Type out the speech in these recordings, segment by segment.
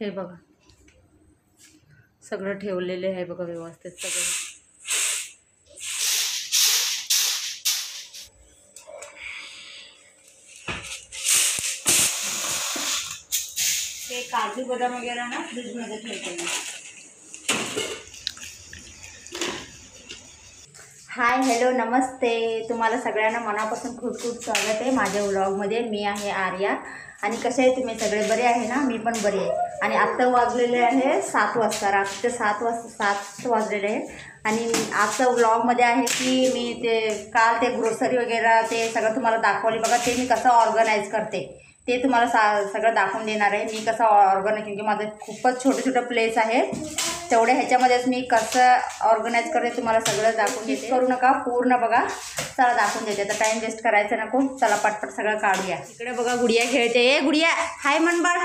हे बघा सगळं ठेवलेले आहे बघा व्यवस्थित सगळं. हे काजू बदाम वगैरे ना फ्रीजमध्ये ठेवते मी. हाय हॅलो नमस्ते, तुम्हाला सगळ्यांना मनापासून खूप खूप स्वागत आहे माझ्या व्लॉगमध्ये. मी आहे आर्या आणि कसे आहे तुम्ही सगळे? बरे आहे ना? मी पण बरी आहे. आणि आत्ता वाजलेले आहे 7 वाजता, रात्रीचे 7 वाजलेले आहे. आणि आजचा व्लॉगमध्ये आहे की मी ते काल ते ग्रोसरी वगैरे ते सगळं तुम्हाला दाखवले बघा. ते मी कसं ऑर्गनाईज करते ते तुम्हाला सगळं दाखवून देणार आहे. मी कसं ऑर्गनाईज, क्योंकि माझं खूपच छोटं प्लेस आहे, तेवढ्या ह्याच्यामध्येच मी कसं ऑर्गनाईज करते तुम्हाला सगळं दाखवून देते. करू नका, पूर्ण बघा. चला दाखवून देते, तर टाईम वेस्ट करायचं नको. चला पटपट सगळं काढूया. इकडे बघा गुडिया खेळते. ए गुडिया हाय म्हण बाळ.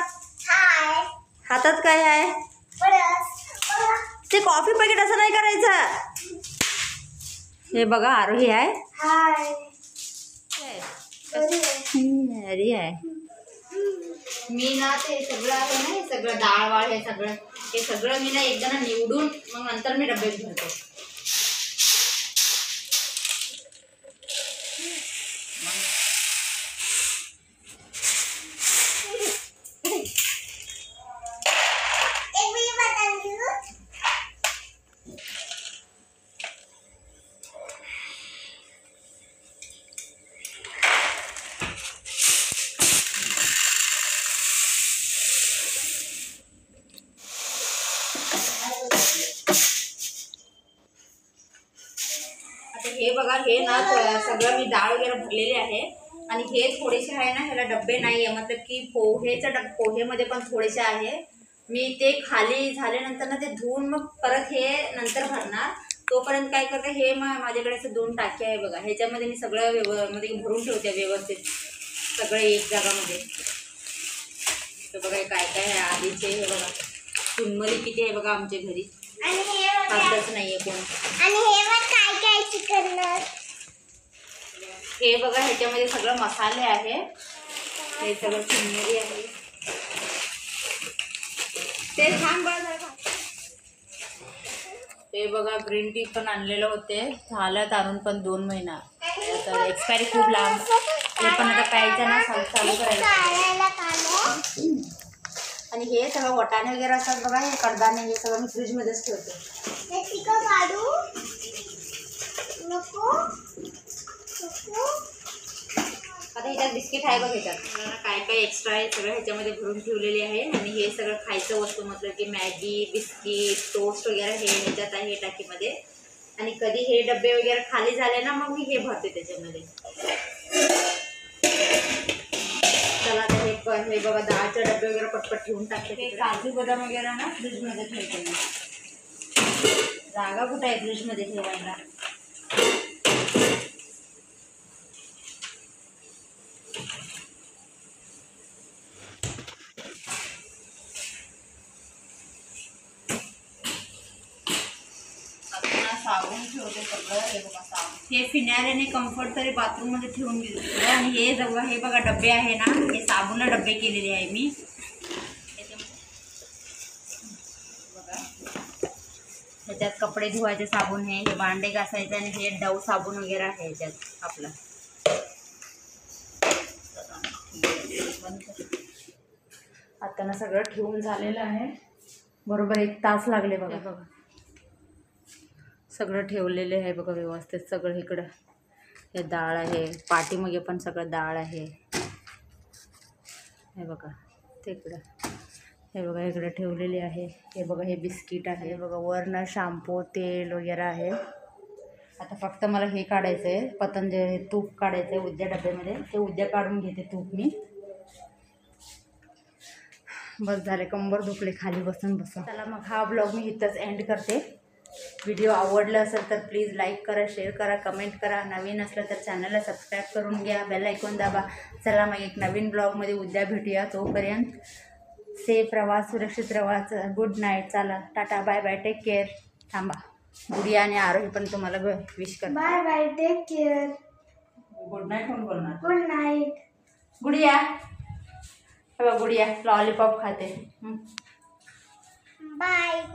हातात काय आहे? ते कॉफी पॅकेट असं नाही करायचं. हे बघा आरोही आहे. अरे आहे. मी ना ते सगळं आहे ना, हे सगळं डाळ वाळ हे सगळं मी ना एकदा निवडून मग नंतर मी डब्यात घालते. हे बघा, हे ना सगळं मी डाळ वगैरे भरलेले आहे. आणि हे थोडेसे आहे ना, ह्याला डब्बे नाही आहे, मतलब की पोहेमध्ये पण थोडेसे आहे. मी ते खाली झाल्यानंतर ना ते धुवून मग परत हे नंतर भरणार. तोपर्यंत काय करते, हे माझ्याकडे असं 2 टाके आहे बघा. ह्याच्यामध्ये मी सगळं मध्ये भरून ठेवते व्यवस्थित सगळं एक जागामध्ये. तर बघा काय काय आहे आधीचे. हे बघा चुनमरी किती आहे बघा आमच्या घरी, खातच नाहीये कोण. हे बघा ह्याच्यामध्ये सगळं मसाले आहे. हे सगळं चुनमरी आहे. ते छान बघा. ते बघा ग्रीन टी पण आणलेलं होते, झालं आणून पण 2 महिना. तर एक्सपायरी खूप लांब. ते पण आता प्यायचं ना चालू करायचं. आणि हे सगळं वटाणे वगैरे असतात बघा, हे कडधान्य हे सगळं मी फ्रीजमध्येच ठेवते. आता ह्याच्यात बिस्किट आहे बघ. ह्याच्यात काय काय एक्स्ट्रा आहे सगळं ह्याच्यामध्ये भरून ठेवलेले आहे. आणि हे सगळं खायचं वस्तू, मतलब की मॅगी, बिस्किट, टोस्ट वगैरे हे ह्याच्यात आहे टाकीमध्ये. आणि कधी हे डबे वगैरे खाली झाले ना, मग मी हे भरते त्याच्यामध्ये. चला आता हे बघा डाळचे डबे वगैरे पटपट ठेवून टाकते. ते काजू बदाम वगैरे ना फ्रीजमध्ये ठेवते मी. जागा कुठं आहे फ्रीजमध्ये ठेवायला? साबण ठेवते सगळं. हे बघा साबण, हे फिनाईल आणि कम्फर्ट तरी बाथरूम मध्ये ठेवून घेतलं. आणि हे बघा डबे आहे ना, हे साबूनला डबे केलेले आहे मी. बघा ह्याच्यात कपडे धुवायचे साबण आहे, हे भांडे घासायचे, आणि हे डव साबण वगैरे आहे ह्याच्यात आपला. आता ना सगळं ठेवून झालेलं आहे. बरोबर 1 तास लागले बघा. बघा सगळं ठेवलेले आहे बघा व्यवस्थित सगळं. इकडं हे डाळ आहे, पाठीमागे पण सगळं डाळ आहे. हे बघा तिकडं, हे बघा इकडं ठेवलेले आहे. हे बघा हे बिस्किट आहे. हे बघा वरनं शॅम्पू तेल वगैरे आहे. आता फक्त मला हे काढायचं आहे, पतंजली तूप काढायचं आहे उद्या डब्यामध्ये. ते उद्या काढून घेते तूप मी. बस झाले, कंबर दुखले खाली बसून. चला मग हा ब्लॉग मी इथंच एंड करते. व्हिडिओ आवडला असेल तर प्लीज लाईक करा, शेअर करा, कमेंट करा. नवीन असलं तर चॅनलला सबस्क्राईब करून घ्या, बेल आयकॉन दाबा. चला मग एक नवीन ब्लॉगमध्ये उद्या भेटूया. तोपर्यंत सेफ रहा, सुरक्षित रहा. Good night. चला ta ta, bye bye, take care. थांबा, गुडिया आणि आरोही पण तुम्हाला विश कर. Bye bye, take care. Good night कोण बोलणार? Good night. Gudiya, Gudiya lollipop खाते. बाय.